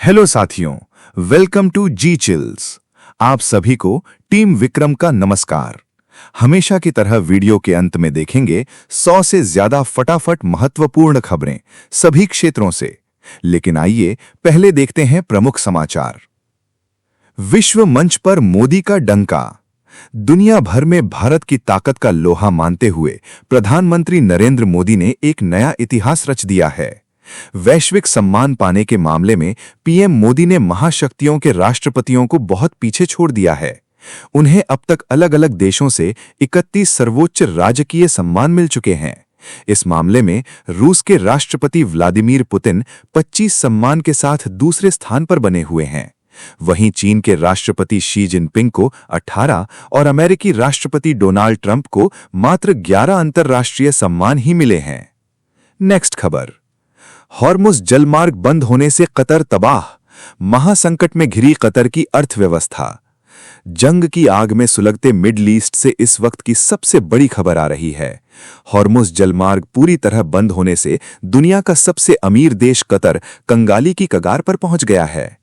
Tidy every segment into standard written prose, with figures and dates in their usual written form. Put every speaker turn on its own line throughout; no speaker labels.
Hello साथियों, welcome to ji chills. आप सभी को टीम विक्रम का नमस्कार। हमेशा की तरह वीडियो के अंत में देखेंगे 100 से ज्यादा फटाफट महत्वपूर्ण खबरें सभी क्षेत्रों से। लेकिन आइए पहले देखते हैं प्रमुख समाचार। विश्व मंच पर मोदी का डंका। दुनिया भर में भारत की ताकत का लोहा मानते हुए प्रधानमंत्री नरेंद्र मोदी ने एक नया इतिहास रच दिया है। वैश्विक सम्मान पाने के मामले में पीएम मोदी ने महाशक्तियों के राष्ट्रपतियों को बहुत पीछे छोड़ दिया है। उन्हें अब तक अलग अलग देशों से 31 सर्वोच्च राजकीय सम्मान मिल चुके हैं। इस मामले में रूस के राष्ट्रपति व्लादिमीर पुतिन 25 सम्मान के साथ दूसरे स्थान पर बने हुए हैं। वहीं चीन के राष्ट्रपति शी जिनपिंग को 18 और अमेरिकी राष्ट्रपति डोनाल्ड ट्रंप को मात्र 11 अंतर्राष्ट्रीय सम्मान ही मिले हैं। नेक्स्ट खबर। हॉर्मुज़ जलमार्ग बंद होने से कतर तबाह। महासंकट में घिरी कतर की अर्थव्यवस्था। जंग की आग में सुलगते मिडल ईस्ट से इस वक्त की सबसे बड़ी खबर आ रही है। हॉर्मुज़ जलमार्ग पूरी तरह बंद होने से दुनिया का सबसे अमीर देश कतर कंगाली की कगार पर पहुंच गया है।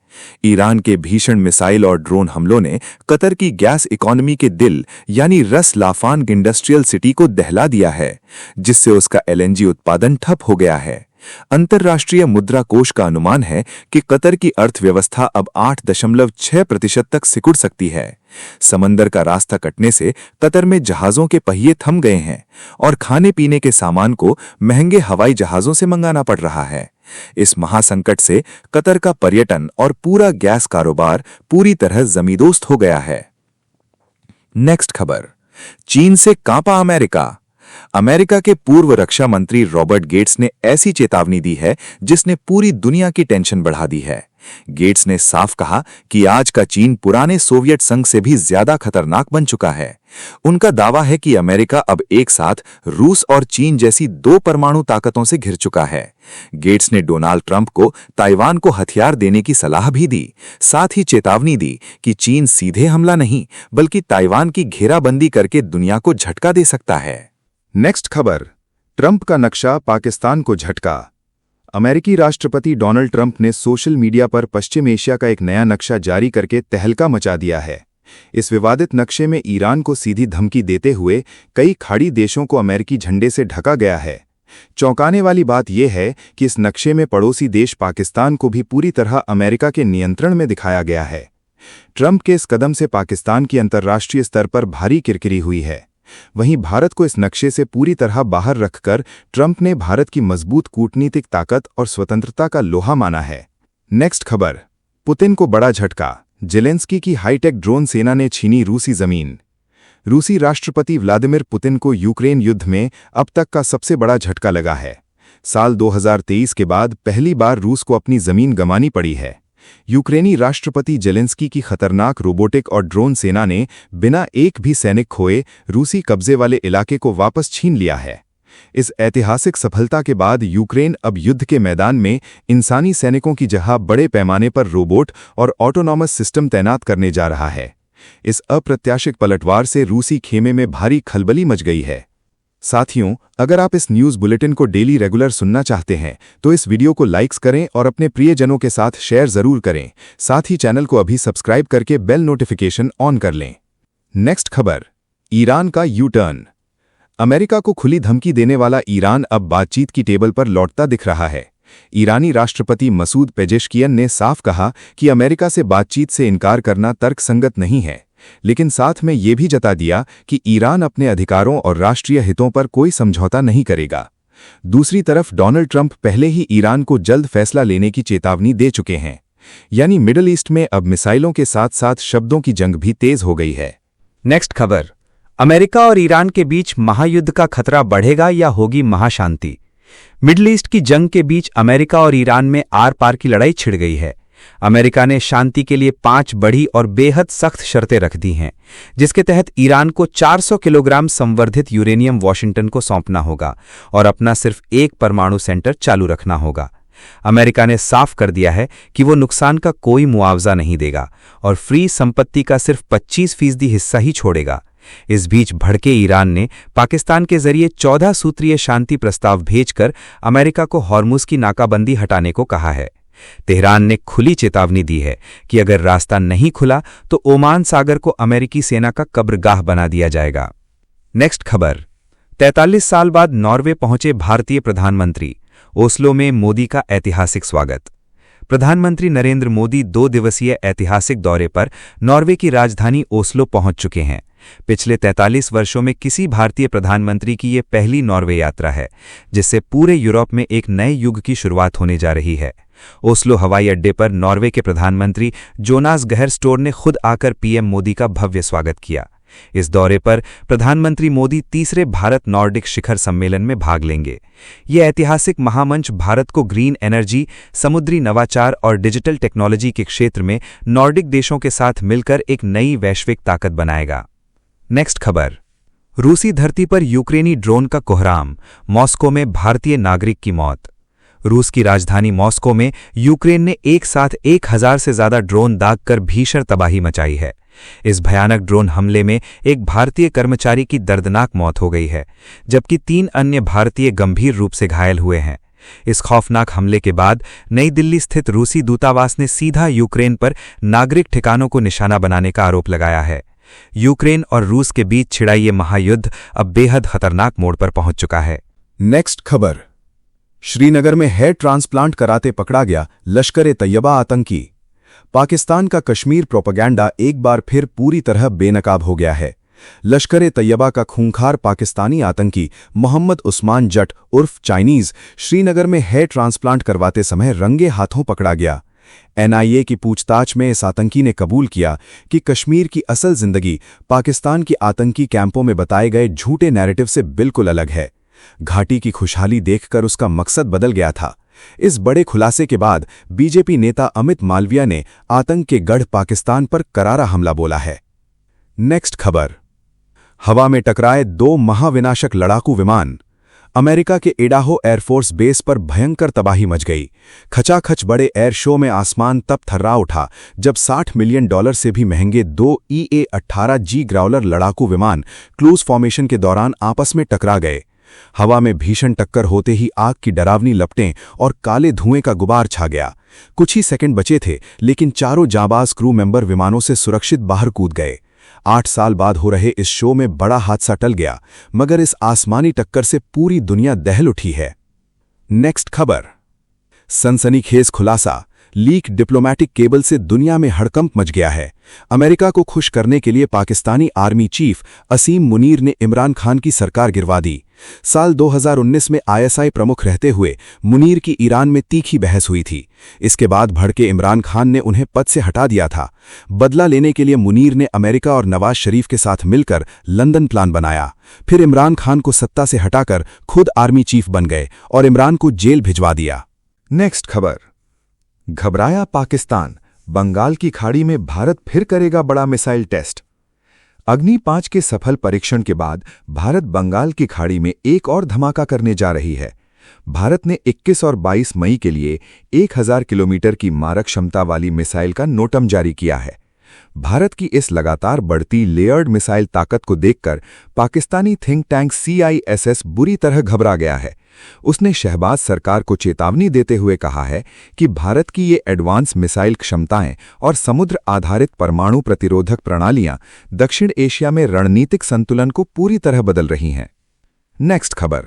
ईरान के भीषण मिसाइल और ड्रोन हमलों ने कतर की गैस इकोनॉमी के दिल यानी रस लाफान इंडस्ट्रियल सिटी को दहला दिया है, जिससे उसका एलएनजी उत्पादन ठप हो गया है। अंतर्राष्ट्रीय मुद्रा कोष का अनुमान है कि कतर की अर्थव्यवस्था अब 8.6% तक सिकुड़ सकती है। समंदर का रास्ता कटने से कतर में जहाजों के पहिए थम गए हैं और खाने पीने के सामान को महंगे हवाई जहाजों से मंगाना पड़ रहा है। इस महासंकट से कतर का पर्यटन और पूरा गैस कारोबार पूरी तरह जमींदोस्त हो गया है। नेक्स्ट खबर। चीन से कांपा अमेरिका। अमेरिका के पूर्व रक्षा मंत्री रॉबर्ट गेट्स ने ऐसी चेतावनी दी है जिसने पूरी दुनिया की टेंशन बढ़ा दी है। गेट्स ने साफ कहा कि आज का चीन पुराने सोवियत संघ से भी ज्यादा खतरनाक बन चुका है। उनका दावा है कि अमेरिका अब एक साथ रूस और चीन जैसी 2 परमाणु ताकतों से घिर चुका है। गेट्स ने डोनाल्ड ट्रंप को ताइवान को हथियार देने की सलाह भी दी। साथ ही चेतावनी दी कि चीन सीधे हमला नहीं बल्कि ताइवान की घेराबंदी करके दुनिया को झटका दे सकता है। नेक्स्ट खबर। ट्रंप का नक्शा पाकिस्तान को झटका। अमेरिकी राष्ट्रपति डोनाल्ड ट्रंप ने सोशल मीडिया पर पश्चिम एशिया का एक नया नक्शा जारी करके तहलका मचा दिया है। इस विवादित नक्शे में ईरान को सीधी धमकी देते हुए कई खाड़ी देशों को अमेरिकी झंडे से ढका गया है। चौंकाने वाली बात यह है कि इस नक्शे में पड़ोसी देश पाकिस्तान को भी पूरी तरह अमेरिका के नियंत्रण में दिखाया गया है। ट्रंप के इस कदम से पाकिस्तान की अंतर्राष्ट्रीय स्तर पर भारी किरकिरी हुई है। वहीं भारत को इस नक्शे से पूरी तरह बाहर रखकर ट्रंप ने भारत की मजबूत कूटनीतिक ताकत और स्वतंत्रता का लोहा माना है। नेक्स्ट खबर। पुतिन को बड़ा झटका। जेलेंस्की की हाईटेक ड्रोन सेना ने छीनी रूसी जमीन। रूसी राष्ट्रपति व्लादिमीर पुतिन को यूक्रेन युद्ध में अब तक का सबसे बड़ा झटका लगा है। साल 2023 के बाद पहली बार रूस को अपनी जमीन गंवानी पड़ी है। यूक्रेनी राष्ट्रपति जेलेंस्की की खतरनाक रोबोटिक और ड्रोन सेना ने बिना एक भी सैनिक खोए रूसी कब्जे वाले इलाके को वापस छीन लिया है। इस ऐतिहासिक सफलता के बाद यूक्रेन अब युद्ध के मैदान में इंसानी सैनिकों की जगह बड़े पैमाने पर रोबोट और ऑटोनॉमस सिस्टम तैनात करने जा रहा है। इस अप्रत्याशित पलटवार से रूसी खेमे में भारी खलबली मच गई है। साथियों, अगर आप इस न्यूज़ बुलेटिन को डेली रेगुलर सुनना चाहते हैं तो इस वीडियो को लाइक्स करें और अपने प्रियजनों के साथ शेयर जरूर करें। साथ ही चैनल को अभी सब्सक्राइब करके बेल नोटिफिकेशन ऑन कर लें। नेक्स्ट खबर। ईरान का यू टर्न। अमेरिका को खुली धमकी देने वाला ईरान अब बातचीत की टेबल पर लौटता दिख रहा है। ईरानी राष्ट्रपति मसूद पेजेश्कियन ने साफ कहा कि अमेरिका से बातचीत से इनकार करना तर्कसंगत नहीं है, लेकिन साथ में यह भी जता दिया कि ईरान अपने अधिकारों और राष्ट्रीय हितों पर कोई समझौता नहीं करेगा। दूसरी तरफ डोनाल्ड ट्रंप पहले ही ईरान को जल्द फैसला लेने की चेतावनी दे चुके हैं। यानी मिडल ईस्ट में अब मिसाइलों के साथ साथ शब्दों की जंग भी तेज हो गई है।
नेक्स्ट खबर। अमेरिका और ईरान के बीच महायुद्ध का खतरा बढ़ेगा या होगी महाशांति। मिडल ईस्ट की जंग के बीच अमेरिका और ईरान में आर पार की लड़ाई छिड़ गई है। अमेरिका ने शांति के लिए 5 बड़ी और बेहद सख्त शर्तें रख दी हैं, जिसके तहत ईरान को 400 किलोग्राम संवर्धित यूरेनियम वाशिंगटन को सौंपना होगा और अपना सिर्फ एक परमाणु सेंटर चालू रखना होगा। अमेरिका ने साफ कर दिया है कि वो नुकसान का कोई मुआवजा नहीं देगा और फ्री संपत्ति का सिर्फ 25% हिस्सा ही छोड़ेगा। इस बीच भड़के ईरान ने पाकिस्तान के जरिए 14 सूत्रीय शांति प्रस्ताव भेजकर अमेरिका को हॉर्मुज़ की नाकाबंदी हटाने को कहा है। तेहरान ने खुली चेतावनी दी है कि अगर रास्ता नहीं खुला तो ओमान सागर को अमेरिकी सेना का कब्रगाह बना दिया जाएगा। नेक्स्ट खबर। 43 साल बाद नॉर्वे पहुंचे भारतीय प्रधानमंत्री, ओस्लो में मोदी का ऐतिहासिक स्वागत। प्रधानमंत्री नरेंद्र मोदी 2 दिवसीय ऐतिहासिक दौरे पर नॉर्वे की राजधानी ओस्लो पहुंच चुके हैं। पिछले 43 वर्षों में किसी भारतीय प्रधानमंत्री की ये पहली नॉर्वे यात्रा है, जिससे पूरे यूरोप में एक नए युग की शुरुआत होने जा रही है। ओस्लो हवाई अड्डे पर नॉर्वे के प्रधानमंत्री जोनास गहर स्टोर ने खुद आकर पीएम मोदी का भव्य स्वागत किया। इस दौरे पर प्रधानमंत्री मोदी तीसरे भारत नॉर्डिक शिखर सम्मेलन में भाग लेंगे। ये ऐतिहासिक महामंच भारत को ग्रीन एनर्जी, समुद्री नवाचार और डिजिटल टेक्नोलॉजी के क्षेत्र में नॉर्डिक देशों के साथ मिलकर एक नई वैश्विक ताकत बनाएगा। नेक्स्ट खबर। रूसी धरती पर यूक्रेनी ड्रोन का कोहराम, मॉस्को में भारतीय नागरिक की मौत। रूस की राजधानी मॉस्को में यूक्रेन ने एक साथ 1000 से ज्यादा ड्रोन दागकर भीषण तबाही मचाई है। इस भयानक ड्रोन हमले में एक भारतीय कर्मचारी की दर्दनाक मौत हो गई है, जबकि 3 अन्य भारतीय गंभीर रूप से घायल हुए हैं। इस खौफनाक हमले के बाद नई दिल्ली स्थित रूसी दूतावास ने सीधा यूक्रेन पर नागरिक ठिकानों को निशाना बनाने का आरोप लगाया है। यूक्रेन और रूस के बीच छिड़ा ये महायुद्ध अब बेहद खतरनाक मोड़ पर पहुंच चुका है।
नेक्स्ट खबर। श्रीनगर में हेयर ट्रांसप्लांट कराते पकड़ा गया लश्कर-ए-तैयबा आतंकी। पाकिस्तान का कश्मीर प्रोपेगेंडा एक बार फिर पूरी तरह बेनकाब हो गया है। लश्कर-ए-तैयबा का खूंखार पाकिस्तानी आतंकी मोहम्मद उस्मान जट उर्फ चाइनीज श्रीनगर में हेयर ट्रांसप्लांट करवाते समय रंगे हाथों पकड़ा गया। एनआईए की पूछताछ में इस आतंकी ने कबूल किया कि कश्मीर की असल जिंदगी पाकिस्तान की आतंकी कैंपों में बताए गए झूठे नैरेटिव से बिल्कुल अलग है। घाटी की खुशहाली देखकर उसका मकसद बदल गया था। इस बड़े खुलासे के बाद बीजेपी नेता अमित मालविया ने आतंक के गढ़ पाकिस्तान पर करारा हमला बोला है। नेक्स्ट खबर। हवा में टकराए 2 महाविनाशक लड़ाकू विमान। अमेरिका के इडाहो एयरफोर्स बेस पर भयंकर तबाही मच गई। खचाखच बड़े एयर शो में आसमान तब थर्रा उठा जब $60 मिलियन से भी महंगे 2 EA-18G ग्राउलर लड़ाकू विमान क्रूज फॉर्मेशन के दौरान आपस में टकरा गए। हवा में भीषण टक्कर होते ही आग की डरावनी लपटें और काले धुएं का गुबार छा गया। कुछ ही सेकंड बचे थे, लेकिन चारों जांबाज क्रू मेंबर विमानों से सुरक्षित बाहर कूद गए। 8 साल बाद हो रहे इस शो में बड़ा हादसा टल गया, मगर इस आसमानी टक्कर से पूरी दुनिया दहल उठी है। नेक्स्ट खबर। सनसनीखेज खुलासा, लीक डिप्लोमैटिक केबल से दुनिया में हड़कंप मच गया है। अमेरिका को खुश करने के लिए पाकिस्तानी आर्मी चीफ असीम मुनीर ने इमरान खान की सरकार गिरवा दी। साल 2019 में आईएसआई प्रमुख रहते हुए मुनीर की ईरान में तीखी बहस हुई थी। इसके बाद भड़के इमरान खान ने उन्हें पद से हटा दिया था। बदला लेने के लिए मुनीर ने अमेरिका और नवाज शरीफ के साथ मिलकर लंदन प्लान बनाया। फिर इमरान खान को सत्ता से हटाकर खुद आर्मी चीफ बन गए और इमरान को जेल भिजवा दिया। नेक्स्ट खबर। घबराया पाकिस्तान, बंगाल की खाड़ी में भारत फिर करेगा बड़ा मिसाइल टेस्ट। अग्नि 5 के सफल परीक्षण के बाद भारत बंगाल की खाड़ी में एक और धमाका करने जा रही है। भारत ने 21 और 22 मई के लिए 1000 किलोमीटर की मारक क्षमता वाली मिसाइल का नोटम जारी किया है। भारत की इस लगातार बढ़ती लेयर्ड मिसाइल ताकत को देखकर पाकिस्तानी थिंक टैंक CISS बुरी तरह घबरा गया है। उसने शहबाज सरकार को चेतावनी देते हुए कहा है कि भारत की ये एडवांस मिसाइल क्षमताएं और समुद्र आधारित परमाणु प्रतिरोधक प्रणालियां दक्षिण एशिया में रणनीतिक संतुलन को पूरी तरह बदल रही हैं। नेक्स्ट खबर।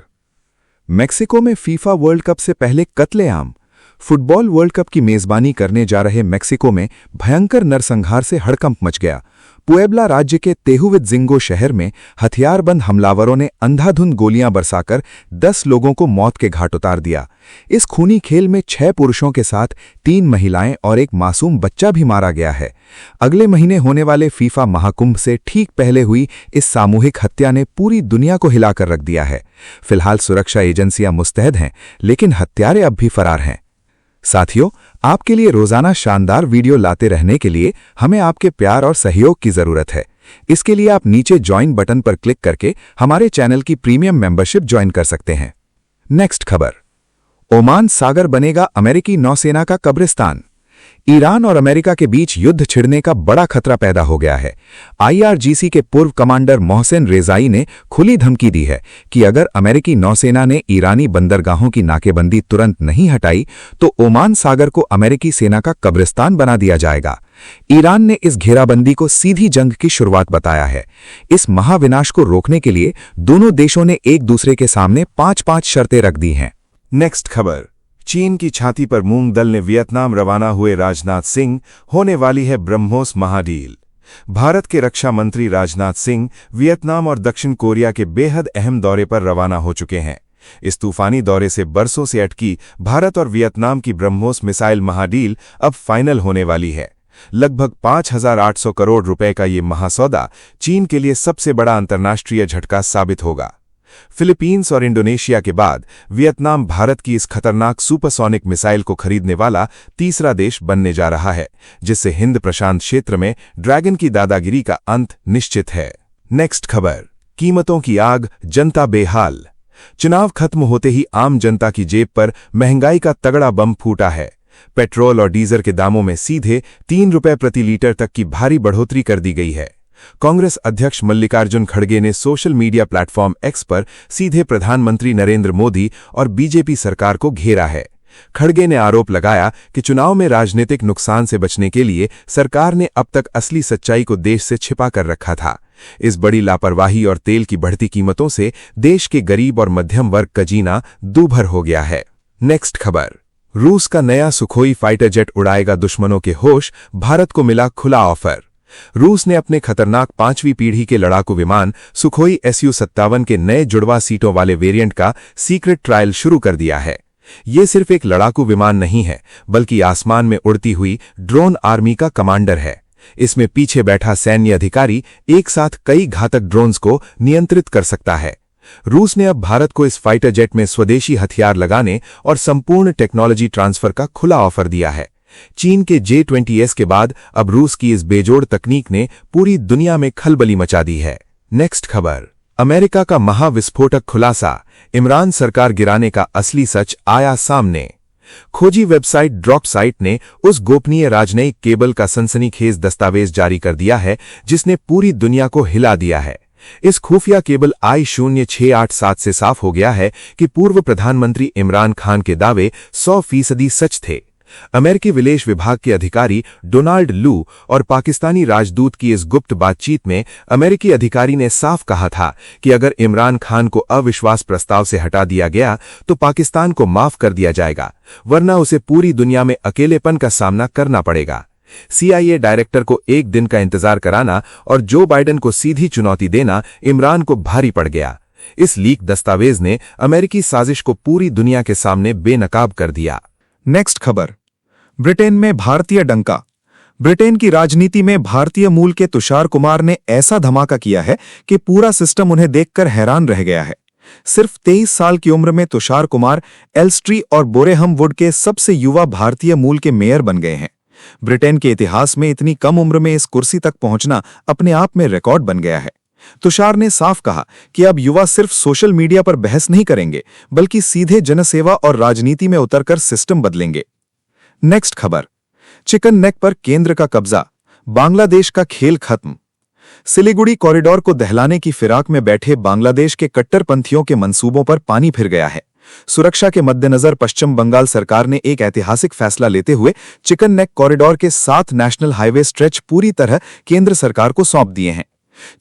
मेक्सिको में फीफा वर्ल्ड कप से पहले कत्लेआम। फुटबॉल वर्ल्ड कप की मेजबानी करने जा रहे मेक्सिको में भयंकर नरसंहार से हड़कंप मच गया। पुएब्ला राज्य के तेहुवित्जिंगो शहर में हथियारबंद हमलावरों ने अंधाधुंध गोलियां बरसाकर 10 लोगों को मौत के घाट उतार दिया। इस खूनी खेल में 6 पुरुषों के साथ 3 महिलाएं और एक मासूम बच्चा भी मारा गया है। अगले महीने होने वाले फीफा महाकुंभ से ठीक पहले हुई इस सामूहिक हत्या ने पूरी दुनिया को हिलाकर रख दिया है। फिलहाल सुरक्षा एजेंसियां मुस्तैद हैं, लेकिन हत्यारे अब भी फरार हैं। साथियों, आपके लिए रोजाना शानदार वीडियो लाते रहने के लिए हमें आपके प्यार और सहयोग की जरूरत है। इसके लिए आप नीचे ज्वाइन बटन पर क्लिक करके हमारे चैनल की प्रीमियम मेंबरशिप ज्वाइन कर सकते हैं। नेक्स्ट खबर। ओमान सागर बनेगा अमेरिकी नौसेना का कब्रिस्तान। ईरान और अमेरिका के बीच युद्ध छिड़ने का बड़ा खतरा पैदा हो गया है। आईआरजीसी के पूर्व कमांडर मोहसिन रेजाई ने खुली धमकी दी है कि अगर अमेरिकी नौसेना ने ईरानी बंदरगाहों की नाकेबंदी तुरंत नहीं हटाई तो ओमान सागर को अमेरिकी सेना का कब्रिस्तान बना दिया जाएगा। ईरान ने इस घेराबंदी को सीधी जंग की शुरुआत बताया है। इस महाविनाश को रोकने के लिए दोनों देशों ने एक दूसरे के सामने 5-5 शर्तें रख दी हैं। नेक्स्ट खबर, चीन की छाती पर मूंग दलने वियतनाम रवाना हुए राजनाथ सिंह, होने वाली है ब्रह्मोस महाडील। भारत के रक्षा मंत्री राजनाथ सिंह वियतनाम और दक्षिण कोरिया के बेहद अहम दौरे पर रवाना हो चुके हैं। इस तूफानी दौरे से बरसों से अटकी भारत और वियतनाम की ब्रह्मोस मिसाइल महाडील अब फाइनल होने वाली है। लगभग 5,800 करोड़ रुपए का ये महासौदा चीन के लिए सबसे बड़ा अंतर्राष्ट्रीय झटका साबित होगा। फिलीपींस और इंडोनेशिया के बाद वियतनाम भारत की इस खतरनाक सुपरसोनिक मिसाइल को खरीदने वाला तीसरा देश बनने जा रहा है, जिससे हिंद प्रशांत क्षेत्र में ड्रैगन की दादागिरी का अंत निश्चित है। नेक्स्ट खबर, कीमतों की आग, जनता बेहाल। चुनाव खत्म होते ही आम जनता की जेब पर महंगाई का तगड़ा बम फूटा है। पेट्रोल और डीजल के दामों में सीधे 3 रुपए प्रति लीटर तक की भारी बढ़ोतरी कर दी गई है। कांग्रेस अध्यक्ष मल्लिकार्जुन खड़गे ने सोशल मीडिया प्लेटफॉर्म एक्स पर सीधे प्रधानमंत्री नरेंद्र मोदी और बीजेपी सरकार को घेरा है। खड़गे ने आरोप लगाया कि चुनाव में राजनीतिक नुकसान से बचने के लिए सरकार ने अब तक असली सच्चाई को देश से छिपा कर रखा था। इस बड़ी लापरवाही और तेल की बढ़ती कीमतों से देश के गरीब और मध्यम वर्ग का जीना दूभर हो गया है। नेक्स्ट खबर, रूस का नया सुखोई फाइटर जेट उड़ाएगा दुश्मनों के होश, भारत को मिला खुला ऑफर। रूस ने अपने खतरनाक 5वीं पीढ़ी के लड़ाकू विमान सुखोई SU-57 के नए जुड़वा सीटों वाले वेरिएंट का सीक्रेट ट्रायल शुरू कर दिया है। ये सिर्फ एक लड़ाकू विमान नहीं है, बल्कि आसमान में उड़ती हुई ड्रोन आर्मी का कमांडर है। इसमें पीछे बैठा सैन्य अधिकारी एक साथ कई घातक ड्रोन्स को नियंत्रित कर सकता है। रूस ने अब भारत को इस फाइटर जेट में स्वदेशी हथियार लगाने और संपूर्ण टेक्नोलॉजी ट्रांसफर का खुला ऑफर दिया है। चीन के J-20S के बाद अब रूस की इस बेजोड़ तकनीक ने पूरी दुनिया में खलबली मचा दी है। नेक्स्ट खबर, अमेरिका का महाविस्फोटक खुलासा, इमरान सरकार गिराने का असली सच आया सामने। खोजी वेबसाइट ड्रॉप साइट ने उस गोपनीय राजनयिक केबल का सनसनीखेज दस्तावेज जारी कर दिया है जिसने पूरी दुनिया को हिला दिया है। इस खुफिया केबल I-0687 से साफ हो गया है कि पूर्व प्रधानमंत्री इमरान खान के दावे 100% सच थे। अमेरिकी विदेश विभाग के अधिकारी डोनाल्ड लू और पाकिस्तानी राजदूत की इस गुप्त बातचीत में अमेरिकी अधिकारी ने साफ कहा था कि अगर इमरान खान को अविश्वास प्रस्ताव से हटा दिया गया तो पाकिस्तान को माफ कर दिया जाएगा, वरना उसे पूरी दुनिया में अकेलेपन का सामना करना पड़ेगा। CIA डायरेक्टर को एक दिन का इंतजार कराना और जो बाइडेन को सीधी चुनौती देना इमरान को भारी पड़ गया। इस लीक दस्तावेज ने अमेरिकी साजिश को पूरी दुनिया के सामने बेनकाब कर दिया।
नेक्स्ट खबर, ब्रिटेन में भारतीय डंका। ब्रिटेन की राजनीति में भारतीय मूल के तुषार कुमार ने ऐसा धमाका किया है कि पूरा सिस्टम उन्हें देखकर हैरान रह गया है। सिर्फ 23 साल की उम्र में तुषार कुमार एल्स्ट्री और बोरेहम वुड के सबसे युवा भारतीय मूल के मेयर बन गए हैं। ब्रिटेन के इतिहास में इतनी कम उम्र में इस कुर्सी तक पहुंचना अपने आप में रिकॉर्ड बन गया है। तुषार ने साफ कहा कि अब युवा सिर्फ सोशल मीडिया पर बहस नहीं करेंगे, बल्कि सीधे जनसेवा और राजनीति में उतरकर सिस्टम बदलेंगे। नेक्स्ट खबर, चिकन नेक पर केंद्र का कब्जा, बांग्लादेश का खेल खत्म। सिलीगुड़ी कॉरिडोर को दहलाने की फिराक में बैठे बांग्लादेश के कट्टरपंथियों के मंसूबों पर पानी फिर गया है। सुरक्षा के मद्देनजर पश्चिम बंगाल सरकार ने एक ऐतिहासिक फैसला लेते हुए चिकन नेक कॉरिडोर के 7 नेशनल हाईवे स्ट्रेच पूरी तरह केंद्र सरकार को सौंप दिए हैं।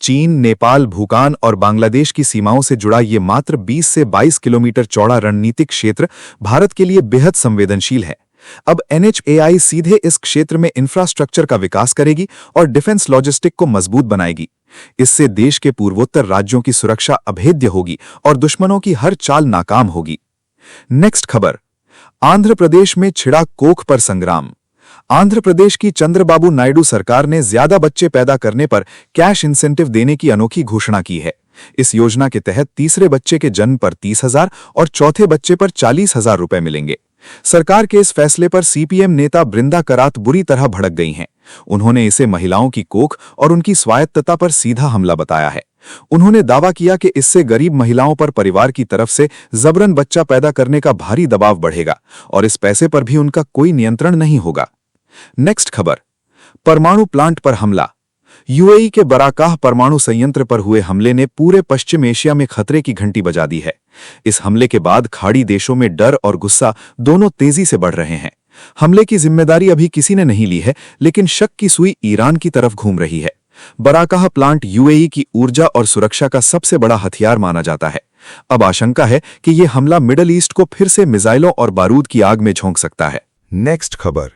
चीन, नेपाल, भूटान और बांग्लादेश की सीमाओं से जुड़ा ये मात्र 20 से 22 किलोमीटर चौड़ा रणनीतिक क्षेत्र भारत के लिए बेहद संवेदनशील है। अब NHAI सीधे इस क्षेत्र में इंफ्रास्ट्रक्चर का विकास करेगी और डिफेंस लॉजिस्टिक को मजबूत बनाएगी। इससे देश के पूर्वोत्तर राज्यों की सुरक्षा अभेद्य होगी और दुश्मनों की हर चाल नाकाम होगी। नेक्स्ट खबर, आंध्र प्रदेश में छिड़ा कोख पर संग्राम। आंध्र प्रदेश की चंद्रबाबू नायडू सरकार ने ज्यादा बच्चे पैदा करने पर कैश इंसेंटिव देने की अनोखी घोषणा की है। इस योजना के तहत तीसरे बच्चे के जन्म पर 30,000 और चौथे बच्चे पर 40,000 रुपए मिलेंगे। सरकार के इस फैसले पर CPM नेता बृंदा करात बुरी तरह भड़क गई हैं। उन्होंने इसे महिलाओं की कोख और उनकी स्वायत्तता पर सीधा हमला बताया है। उन्होंने दावा किया कि इससे गरीब महिलाओं पर परिवार की तरफ से जबरन बच्चा पैदा करने का भारी दबाव बढ़ेगा और इस पैसे पर भी उनका कोई नियंत्रण नहीं होगा। नेक्स्ट खबर, परमाणु प्लांट पर हमला। यूएई के बराकाह परमाणु संयंत्र पर हुए हमले ने पूरे पश्चिम एशिया में खतरे की घंटी बजा दी है। इस हमले के बाद खाड़ी देशों में डर और गुस्सा दोनों तेजी से बढ़ रहे हैं। हमले की जिम्मेदारी अभी किसी ने नहीं ली है, लेकिन शक की सुई ईरान की तरफ घूम रही है। बराकाह प्लांट यूएई की ऊर्जा और सुरक्षा का सबसे बड़ा हथियार माना जाता है। अब आशंका है कि यह हमला मिडल ईस्ट को फिर से मिसाइलों और बारूद की आग में झोंक सकता है।
नेक्स्ट खबर,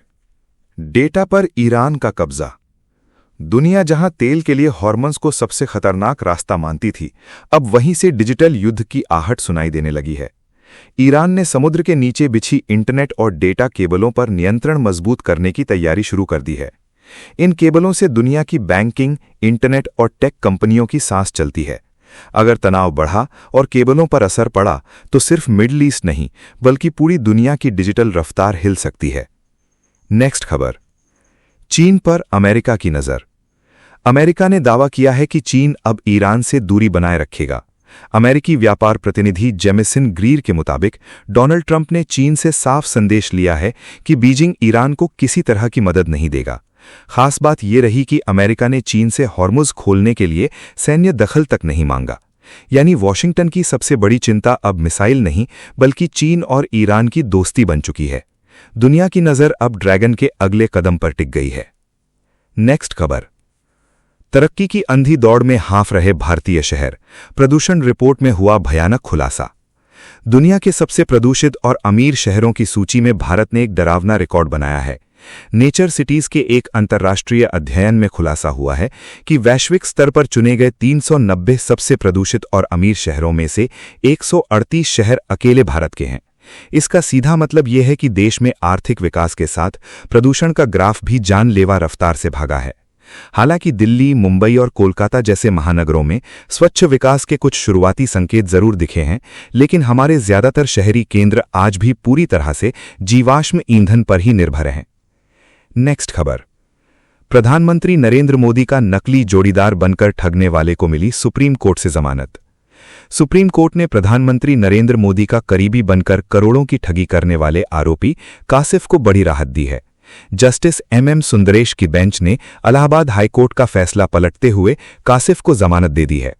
डेटा पर ईरान का कब्जा। दुनिया जहां तेल के लिए हॉर्मोन्स को सबसे खतरनाक रास्ता मानती थी, अब वहीं से डिजिटल युद्ध की आहट सुनाई देने लगी है। ईरान ने समुद्र के नीचे बिछी इंटरनेट और डेटा केबलों पर नियंत्रण मजबूत करने की तैयारी शुरू कर दी है। इन केबलों से दुनिया की बैंकिंग, इंटरनेट और टेक कंपनियों की सांस चलती है। अगर तनाव बढ़ा और केबलों पर असर पड़ा तो सिर्फ मिडल ईस्ट नहीं, बल्कि पूरी दुनिया की डिजिटल रफ्तार हिल सकती है। नेक्स्ट खबर, चीन पर अमेरिका की नज़र। अमेरिका ने दावा किया है कि चीन अब ईरान से दूरी बनाए रखेगा। अमेरिकी व्यापार प्रतिनिधि जेमिसन ग्रीर के मुताबिक डोनाल्ड ट्रंप ने चीन से साफ संदेश लिया है कि बीजिंग ईरान को किसी तरह की मदद नहीं देगा। खास बात यह रही कि अमेरिका ने चीन से हॉर्मुज खोलने के लिए सैन्य दखल तक नहीं मांगा। यानी वॉशिंगटन की सबसे बड़ी चिंता अब मिसाइल नहीं, बल्कि चीन और ईरान की दोस्ती बन चुकी है। दुनिया की नज़र अब ड्रैगन के अगले कदम पर टिक गई है। नेक्स्ट खबर, तरक्की की अंधी दौड़ में हाँफ रहे भारतीय शहर। प्रदूषण रिपोर्ट में हुआ भयानक खुलासा। दुनिया के सबसे प्रदूषित और अमीर शहरों की सूची में भारत ने एक डरावना रिकॉर्ड बनाया है। नेचर सिटीज के एक अंतर्राष्ट्रीय अध्ययन में खुलासा हुआ है कि वैश्विक स्तर पर चुने गए 390 सबसे प्रदूषित और अमीर शहरों में से 138 शहर अकेले भारत के हैं। इसका सीधा मतलब यह है कि देश में आर्थिक विकास के साथ प्रदूषण का ग्राफ भी जानलेवा रफ्तार से भागा है। हालांकि दिल्ली, मुंबई और कोलकाता जैसे महानगरों में स्वच्छ विकास के कुछ शुरुआती संकेत जरूर दिखे हैं, लेकिन हमारे ज्यादातर शहरी केंद्र आज भी पूरी तरह से जीवाश्म ईंधन पर ही निर्भर हैं। नेक्स्ट खबर, प्रधानमंत्री नरेंद्र मोदी का नकली जोड़ीदार बनकर ठगने वाले को मिली सुप्रीम कोर्ट से जमानत। सुप्रीम कोर्ट ने प्रधानमंत्री नरेंद्र मोदी का करीबी बनकर करोड़ों की ठगी करने वाले आरोपी कासिफ को बड़ी राहत दी है। जस्टिस एम सुंदरेश की बेंच ने इलाहाबाद हाईकोर्ट का फैसला पलटते हुए कासिफ को जमानत दे दी है।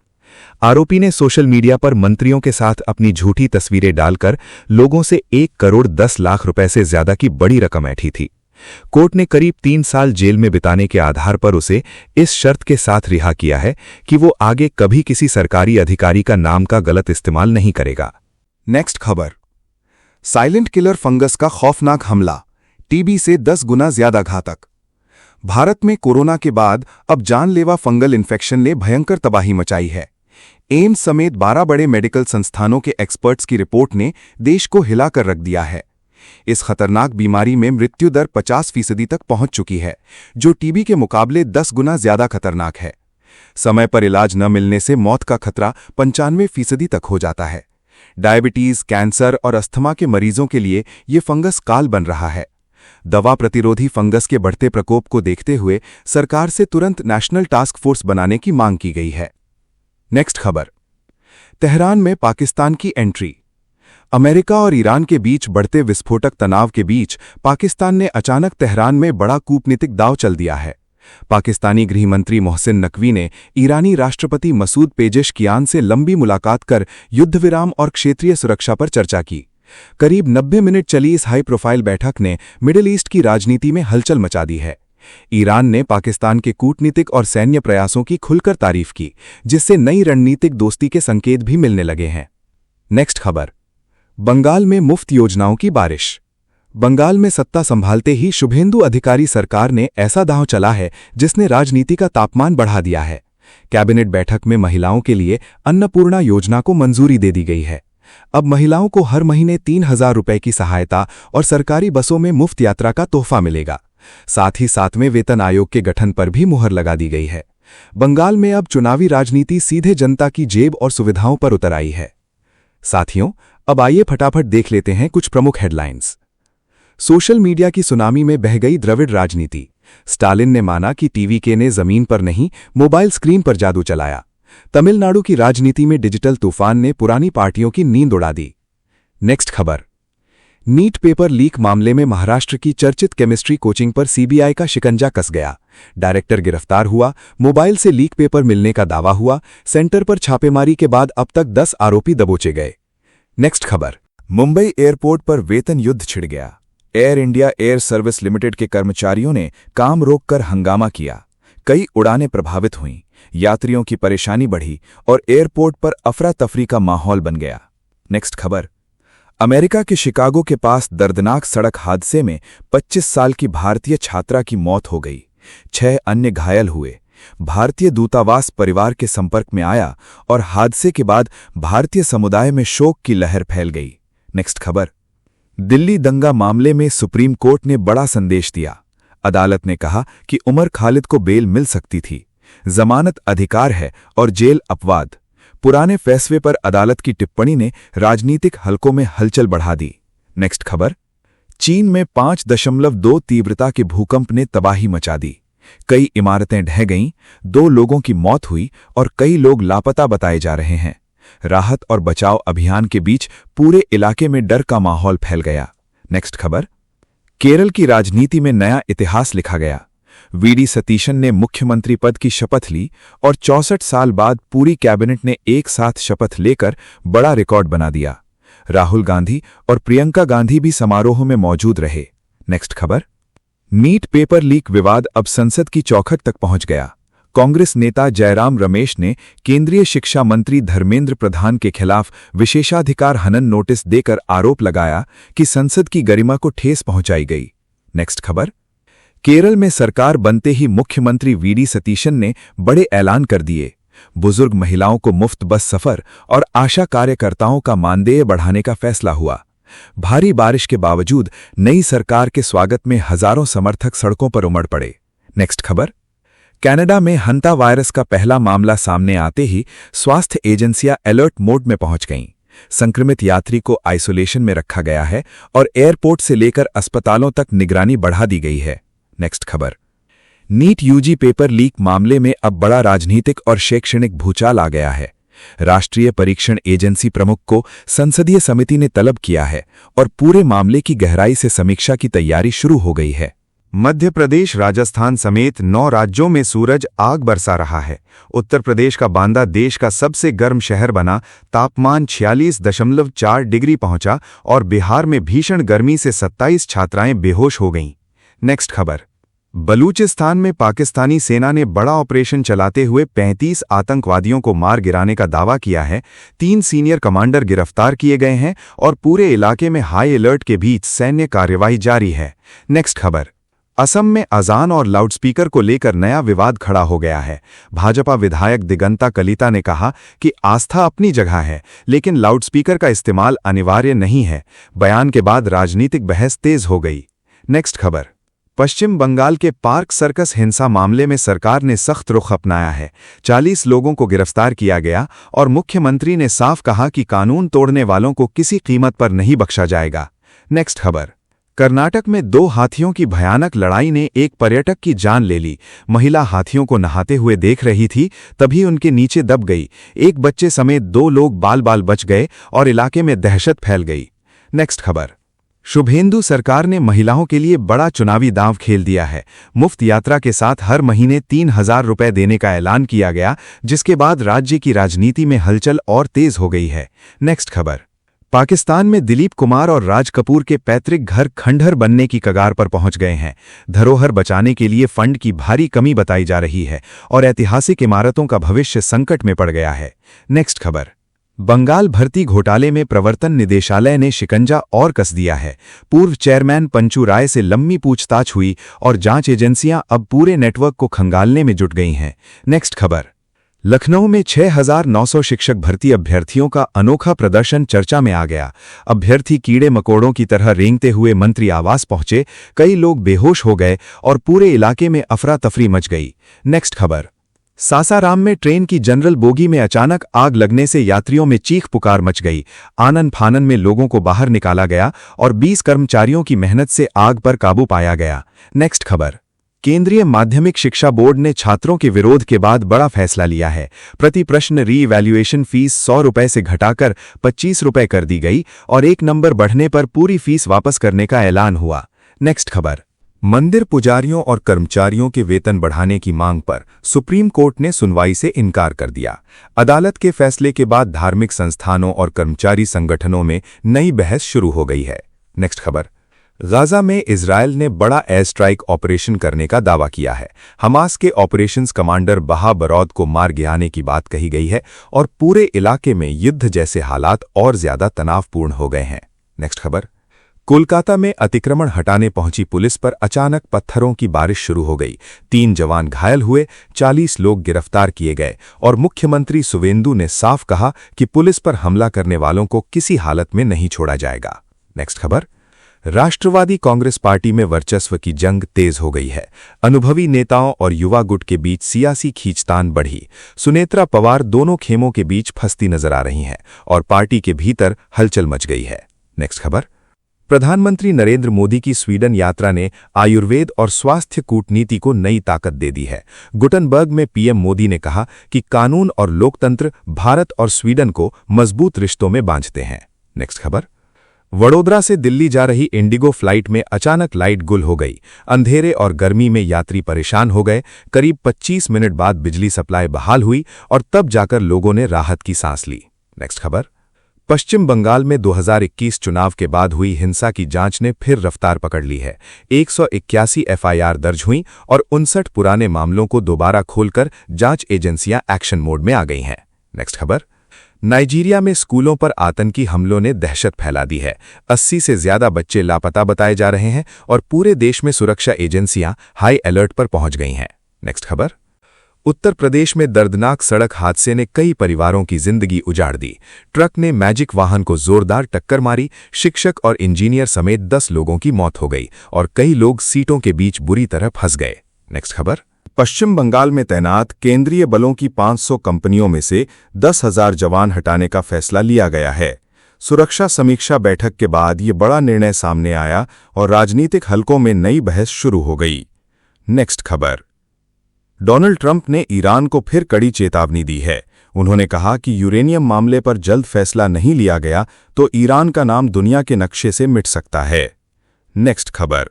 आरोपी ने सोशल मीडिया पर मंत्रियों के साथ अपनी झूठी तस्वीरें डालकर लोगों से 1 करोड़ 10 लाख रुपए से ज्यादा की बड़ी रकम ऐंठी थी। कोर्ट ने करीब 3 साल जेल में बिताने के आधार पर उसे इस शर्त के साथ रिहा किया है कि वो आगे कभी किसी सरकारी अधिकारी का नाम का गलत इस्तेमाल नहीं करेगा।
नेक्स्ट खबर, साइलेंट किलर फंगस का खौफनाक हमला, टीबी से 10 गुना ज्यादा घातक। भारत में कोरोना के बाद अब जानलेवा फंगल इन्फेक्शन ने भयंकर तबाही मचाई है। एम्स समेत 12 बड़े मेडिकल संस्थानों के एक्सपर्ट्स की रिपोर्ट ने देश को हिलाकर रख दिया है। इस खतरनाक बीमारी में मृत्यु दर 50% तक पहुंच चुकी है, जो टीबी के मुकाबले 10 गुना ज्यादा खतरनाक है। समय पर इलाज न मिलने से मौत का खतरा 95% तक हो जाता है। डायबिटीज, कैंसर और अस्थमा के मरीजों के लिए ये फंगस काल बन रहा है। दवा प्रतिरोधी फंगस के बढ़ते प्रकोप को देखते हुए सरकार से तुरंत नेशनल टास्क फोर्स बनाने की मांग की गई है। नेक्स्ट खबर, तेहरान में पाकिस्तान की एंट्री। अमेरिका और ईरान के बीच बढ़ते विस्फोटक तनाव के बीच पाकिस्तान ने अचानक तेहरान में बड़ा कूटनीतिक दांव चल दिया है। पाकिस्तानी गृहमंत्री मोहसिन नकवी ने ईरानी राष्ट्रपति मसूद पेजेशकियान से लंबी मुलाकात कर युद्धविराम और क्षेत्रीय सुरक्षा पर चर्चा की। करीब 90 मिनट चली इस हाई प्रोफाइल बैठक ने मिडिल ईस्ट की राजनीति में हलचल मचा दी है। ईरान ने पाकिस्तान के कूटनीतिक और सैन्य प्रयासों की खुलकर तारीफ की, जिससे नई रणनीतिक दोस्ती के संकेत भी मिलने लगे हैं। नेक्स्ट खबर, बंगाल में मुफ्त योजनाओं की बारिश। बंगाल में सत्ता संभालते ही शुभेंदु अधिकारी सरकार ने ऐसा दांव चला है जिसने राजनीति का तापमान बढ़ा दिया है। कैबिनेट बैठक में महिलाओं के लिए अन्नपूर्णा योजना को मंजूरी दे दी गई है। अब महिलाओं को हर महीने 3000 रुपए की सहायता और सरकारी बसों में मुफ्त यात्रा का तोहफा मिलेगा। साथ ही 7वें वेतन आयोग के गठन पर भी मुहर लगा दी गई है। बंगाल में अब चुनावी राजनीति सीधे जनता की जेब और सुविधाओं पर उतर आई है। साथियों, अब आइए फटाफट देख लेते हैं कुछ प्रमुख हेडलाइंस। सोशल मीडिया की सुनामी में बह गई द्रविड़ राजनीति। स्टालिन ने माना कि टीवीके ने जमीन पर नहीं, मोबाइल स्क्रीन पर जादू चलाया। तमिलनाडु की राजनीति में डिजिटल तूफान ने पुरानी पार्टियों की नींद उड़ा दी। नेक्स्ट खबर, नीट पेपर लीक मामले में महाराष्ट्र की चर्चित केमिस्ट्री कोचिंग पर सीबीआई का शिकंजा कस गया। डायरेक्टर गिरफ्तार हुआ, मोबाइल से लीक पेपर मिलने का दावा हुआ। सेंटर पर छापेमारी के बाद अब तक 10 आरोपी दबोचे गए। नेक्स्ट खबर।
मुंबई एयरपोर्ट पर वेतन युद्ध छिड़ गया। Air India air service limited के कर्मचारियों ने काम रोककर हंगामा किया। कई उड़ानें प्रभावित हुईं, यात्रियों की परेशानी बढ़ी और एयरपोर्ट पर अफरा तफरी का माहौल बन गया। नेक्स्ट खबर। अमेरिका के शिकागो के पास दर्दनाक सड़क हादसे में 25 साल की भारतीय छात्रा की मौत हो गई। 6 अन्य घायल हुए। भारतीय दूतावास परिवार के संपर्क में आया और हादसे के बाद भारतीय समुदाय में शोक की लहर फैल गई। नेक्स्ट खबर। दिल्ली दंगा मामले में सुप्रीम कोर्ट ने बड़ा संदेश दिया। अदालत ने कहा कि उमर खालिद को बेल मिल सकती थी। जमानत अधिकार है और जेल अपवाद। पुराने फैसले पर अदालत की टिप्पणी ने राजनीतिक हलकों में हलचल बढ़ा दी। नेक्स्ट खबर। चीन में 5.2 तीव्रता के भूकंप ने तबाही मचा दी। कई इमारतें ढह गईं, 2 लोगों की मौत हुई और कई लोग लापता बताए जा रहे हैं। राहत और बचाव अभियान के बीच पूरे इलाके में डर का माहौल फैल गया। नेक्स्ट खबर। केरल की राजनीति में नया इतिहास लिखा गया। वीडी सतीशन ने मुख्यमंत्री पद की शपथ ली और 64 साल बाद पूरी कैबिनेट ने एक साथ शपथ लेकर बड़ा रिकॉर्ड बना दिया। राहुल गांधी और प्रियंका गांधी भी समारोह में मौजूद रहे। नेक्स्ट खबर। नीट पेपर लीक विवाद अब संसद की चौखट तक पहुंच गया। कांग्रेस नेता जयराम रमेश ने केंद्रीय शिक्षा मंत्री धर्मेंद्र प्रधान के खिलाफ विशेषाधिकार हनन नोटिस देकर आरोप लगाया कि संसद की गरिमा को ठेस पहुंचाई गई। नेक्स्ट खबर। केरल में सरकार बनते ही मुख्यमंत्री वीडी सतीशन ने बड़े ऐलान कर दिए। बुजुर्ग महिलाओं को मुफ्त बस सफर और आशा कार्यकर्ताओं का मानदेय बढ़ाने का फैसला हुआ। भारी बारिश के बावजूद नई सरकार के स्वागत में हजारों समर्थक सड़कों पर उमड़ पड़े। नेक्स्ट खबर। कनाडा में हंता वायरस का पहला मामला सामने आते ही स्वास्थ्य एजेंसियां अलर्ट मोड में पहुंच गईं। संक्रमित यात्री को आइसोलेशन में रखा गया है और एयरपोर्ट से लेकर अस्पतालों तक निगरानी बढ़ा दी गई है। नेक्स्ट खबर। नीट यूजी पेपर लीक मामले में अब बड़ा राजनीतिक और शैक्षणिक भूचाल आ गया है। राष्ट्रीय परीक्षण एजेंसी प्रमुख को संसदीय समिति ने तलब किया है और पूरे मामले की गहराई से समीक्षा की तैयारी शुरू हो गई है।
मध्य प्रदेश, राजस्थान समेत 9 राज्यों में सूरज आग बरसा रहा है। उत्तर प्रदेश का बांदा देश का सबसे गर्म शहर बना, तापमान 46.4 डिग्री पहुंचा और बिहार में भीषण गर्मी से 27 छात्राएं बेहोश हो गईं। नेक्स्ट खबर। बलूचिस्तान में पाकिस्तानी सेना ने बड़ा ऑपरेशन चलाते हुए 35 आतंकवादियों को मार गिराने का दावा किया है। 3 सीनियर कमांडर गिरफ्तार किए गए हैं और पूरे इलाके में हाई अलर्ट के बीच सैन्य कार्यवाही जारी है। नेक्स्ट खबर। असम में अजान और लाउडस्पीकर को लेकर नया विवाद खड़ा हो गया है। भाजपा विधायक दिगंता कलिता ने कहा कि आस्था अपनी जगह है, लेकिन लाउडस्पीकर का इस्तेमाल अनिवार्य नहीं है। बयान के बाद राजनीतिक बहस तेज हो गई। नेक्स्ट खबर। पश्चिम बंगाल के पार्क सर्कस हिंसा मामले में सरकार ने सख्त रुख अपनाया है। 40 लोगों को गिरफ्तार किया गया और मुख्यमंत्री ने साफ कहा कि कानून तोड़ने वालों को किसी कीमत पर नहीं बख्शा जाएगा। नेक्स्ट खबर। कर्नाटक में 2 हाथियों की भयानक लड़ाई ने एक पर्यटक की जान ले ली। महिला हाथियों को नहाते हुए देख रही थी, तभी उनके नीचे दब गई। एक बच्चे समेत 2 लोग बाल बाल बच गए और इलाके में दहशत फैल गई। नेक्स्ट खबर। शुभेंदु सरकार ने महिलाओं के लिए बड़ा चुनावी दांव खेल दिया है। मुफ्त यात्रा के साथ हर महीने 3,000 रुपए देने का ऐलान किया गया, जिसके बाद राज्य की राजनीति में हलचल और तेज हो गई है। नेक्स्ट खबर। पाकिस्तान में दिलीप कुमार और राज कपूर के पैतृक घर खंडहर बनने की कगार पर पहुंच गए हैं। धरोहर बचाने के लिए फंड की भारी कमी बताई जा रही है और ऐतिहासिक इमारतों का भविष्य संकट में पड़ गया है। नेक्स्ट खबर। बंगाल भर्ती घोटाले में प्रवर्तन निदेशालय ने शिकंजा और कस दिया है। पूर्व चेयरमैन पंचू राय से लंबी पूछताछ हुई और जांच एजेंसियां अब पूरे नेटवर्क को खंगालने में जुट गई हैं। नेक्स्ट खबर। लखनऊ में 6,900 शिक्षक भर्ती अभ्यर्थियों का अनोखा प्रदर्शन चर्चा में आ गया। अभ्यर्थी कीड़े मकोड़ों की तरह रेंगते हुए मंत्री आवास पहुंचे, कई लोग बेहोश हो गए और पूरे इलाके में अफरा तफरी मच गई। नेक्स्ट खबर। सासाराम में ट्रेन की जनरल बोगी में अचानक आग लगने से यात्रियों में चीख पुकार मच गई। आनन फानन में लोगों को बाहर निकाला गया और 20 कर्मचारियों की मेहनत से आग पर काबू पाया गया। नेक्स्ट खबर। केंद्रीय माध्यमिक शिक्षा बोर्ड ने छात्रों के विरोध के बाद बड़ा फैसला लिया है। प्रति प्रश्न री-इवैल्यूएशन फीस 100 रुपए से घटाकर 25 रुपए कर दी गई और 1 नंबर बढ़ने पर पूरी फीस वापस करने का ऐलान हुआ। नेक्स्ट खबर। मंदिर पुजारियों और कर्मचारियों के वेतन बढ़ाने की मांग पर सुप्रीम कोर्ट ने सुनवाई से इनकार कर दिया। अदालत के फैसले के बाद धार्मिक संस्थानों और कर्मचारी संगठनों में नई बहस शुरू हो गई है। नेक्स्ट खबर। गाजा में इजरायल ने बड़ा एयर स्ट्राइक ऑपरेशन करने का दावा किया है। हमास के ऑपरेशंस कमांडर बहा बरौद को मार गिराने की बात कही गई है और पूरे इलाके में युद्ध जैसे हालात और ज्यादा तनावपूर्ण हो गए हैं। नेक्स्ट खबर। कोलकाता में अतिक्रमण हटाने पहुंची पुलिस पर अचानक पत्थरों की बारिश शुरू हो गई। 3 जवान घायल हुए, 40 लोग गिरफ्तार किए गए और मुख्यमंत्री सुवेंदु ने साफ कहा कि पुलिस पर हमला करने वालों को किसी हालत में नहीं छोड़ा जाएगा। नेक्स्ट खबर। राष्ट्रवादी कांग्रेस पार्टी में वर्चस्व की जंग तेज हो गई है। अनुभवी नेताओं और युवा गुट के बीच सियासी खींचतान बढ़ी। सुनेत्रा पवार दोनों खेमों के बीच फंसती नजर आ रही हैं और पार्टी के भीतर हलचल मच गई है। नेक्स्ट खबर। प्रधानमंत्री नरेंद्र मोदी की स्वीडन यात्रा ने आयुर्वेद और स्वास्थ्य कूटनीति को नई ताकत दे दी है। गुटनबर्ग में पीएम मोदी ने कहा कि कानून और लोकतंत्र भारत और स्वीडन को मजबूत रिश्तों में बांधते हैं। नेक्स्ट खबर। वडोदरा से दिल्ली जा रही इंडिगो फ्लाइट में अचानक लाइट गुल हो गई। अंधेरे और गर्मी में यात्री परेशान हो गए। करीब 25 मिनट बाद बिजली सप्लाई बहाल हुई और तब जाकर लोगों ने राहत की सांस ली। नेक्स्ट खबर। पश्चिम बंगाल में 2021 चुनाव के बाद हुई हिंसा की जांच ने फिर रफ्तार पकड़ ली है। 181 एफआईआर दर्ज हुई और 59 पुराने मामलों को दोबारा खोलकर जांच एजेंसियां एक्शन मोड में आ गई हैं। नेक्स्ट खबर। नाइजीरिया में स्कूलों पर आतंकी हमलों ने दहशत फैला दी है। 80 से ज्यादा बच्चे लापता बताए जा रहे हैं और पूरे देश में सुरक्षा एजेंसियां हाई अलर्ट पर पहुंच गई हैं। नेक्स्ट खबर। उत्तर प्रदेश में दर्दनाक सड़क हादसे ने कई परिवारों की जिंदगी उजाड़ दी। ट्रक ने मैजिक वाहन को जोरदार टक्कर मारी। शिक्षक और इंजीनियर समेत 10 लोगों की मौत हो गई और कई लोग सीटों के बीच बुरी तरह फंस गए। नेक्स्ट खबर। पश्चिम बंगाल में तैनात केंद्रीय बलों की 500 कंपनियों में से 10,000 जवान हटाने का फैसला लिया गया है। सुरक्षा समीक्षा बैठक के बाद ये बड़ा निर्णय सामने आया और राजनीतिक हलकों में नई बहस शुरू हो गई। नेक्स्ट खबर। डोनाल्ड ट्रंप ने ईरान को फिर कड़ी चेतावनी दी है। उन्होंने कहा कि यूरेनियम मामले पर जल्द फैसला नहीं लिया गया तो ईरान का नाम दुनिया के नक्शे से मिट सकता है। नेक्स्ट खबर।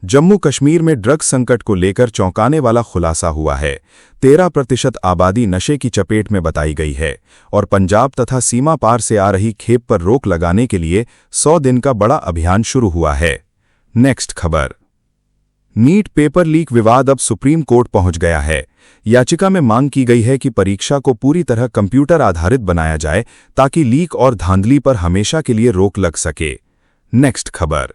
जम्मू कश्मीर में ड्रग्स संकट को लेकर चौंकाने वाला खुलासा हुआ है। 13% आबादी नशे की चपेट में बताई गई है और पंजाब तथा सीमा पार से आ रही खेप पर रोक लगाने के लिए 100 दिन का बड़ा अभियान शुरू हुआ है। नेक्स्ट खबर। नीट पेपर लीक विवाद अब सुप्रीम कोर्ट पहुंच गया है। याचिका में मांग की गई है कि परीक्षा को पूरी तरह कंप्यूटर आधारित बनाया जाए ताकि लीक और धांधली पर हमेशा के लिए रोक लग सके। नेक्स्ट खबर।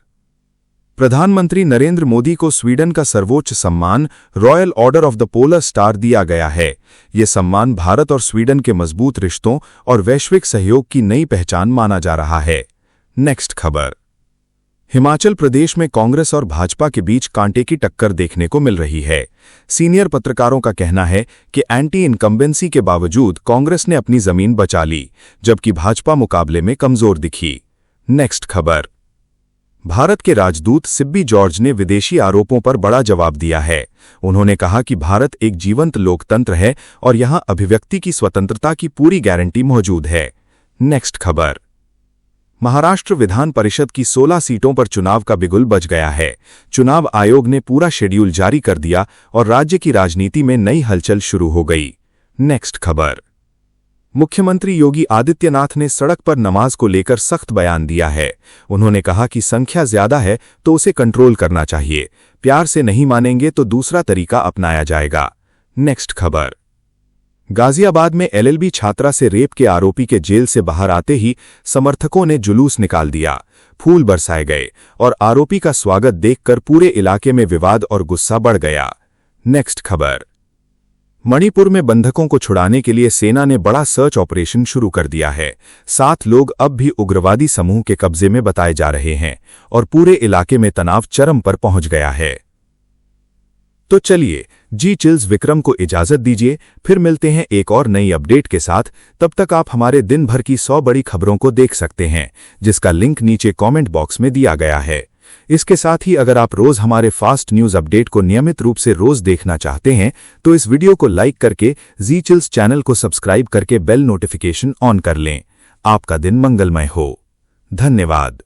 प्रधानमंत्री नरेंद्र मोदी को स्वीडन का सर्वोच्च सम्मान royal order of the polar star दिया गया है। ये सम्मान भारत और स्वीडन के मजबूत रिश्तों और वैश्विक सहयोग की नई पहचान माना जा रहा है। नेक्स्ट खबर। हिमाचल प्रदेश में कांग्रेस और भाजपा के बीच कांटे की टक्कर देखने को मिल रही है। सीनियर पत्रकारों का कहना है कि एंटी इनकम्बेंसी के बावजूद कांग्रेस ने अपनी जमीन बचा ली, जबकि भाजपा मुकाबले में कमजोर दिखी। नेक्स्ट खबर। भारत के राजदूत सिब्बी जॉर्ज ने विदेशी आरोपों पर बड़ा जवाब दिया है। उन्होंने कहा कि भारत एक जीवंत लोकतंत्र है और यहां अभिव्यक्ति की स्वतंत्रता की पूरी गारंटी मौजूद है। नेक्स्ट खबर। महाराष्ट्र विधान परिषद की 16 सीटों पर चुनाव का बिगुल बज गया है। चुनाव आयोग ने पूरा शेड्यूल जारी कर दिया और राज्य की राजनीति में नई हलचल शुरू हो गई। नेक्स्ट खबर। मुख्यमंत्री योगी आदित्यनाथ ने सड़क पर नमाज को लेकर सख्त बयान दिया है। उन्होंने कहा कि संख्या ज्यादा है तो उसे कंट्रोल करना चाहिए, प्यार से नहीं मानेंगे तो दूसरा तरीका अपनाया जाएगा। नेक्स्ट खबर। गाजियाबाद में एलएलबी छात्रा से रेप के आरोपी के जेल से बाहर आते ही समर्थकों ने जुलूस निकाल दिया, फूल बरसाए गए और आरोपी का स्वागत देखकर पूरे इलाके में विवाद और गुस्सा बढ़ गया। नेक्स्ट खबर। मणिपुर में बंधकों को छुड़ाने के लिए सेना ने बड़ा सर्च ऑपरेशन शुरू कर दिया है। 7 लोग अब भी उग्रवादी समूह के कब्जे में बताए जा रहे हैं और पूरे इलाके में तनाव चरम पर पहुंच गया है। तो चलिए जी चिल्स विक्रम को इजाजत दीजिए, फिर मिलते हैं एक और नई अपडेट के साथ। तब तक आप हमारे दिन भर की 100 बड़ी खबरों को देख सकते हैं, जिसका लिंक नीचे कमेंट बॉक्स में दिया गया है।
इसके साथ ही अगर आप रोज हमारे फास्ट न्यूज अपडेट को नियमित रूप से रोज देखना चाहते हैं तो इस वीडियो को लाइक करके जी चिल्स चैनल को सब्सक्राइब करके बेल नोटिफिकेशन ऑन कर लें। आपका दिन मंगलमय हो। धन्यवाद।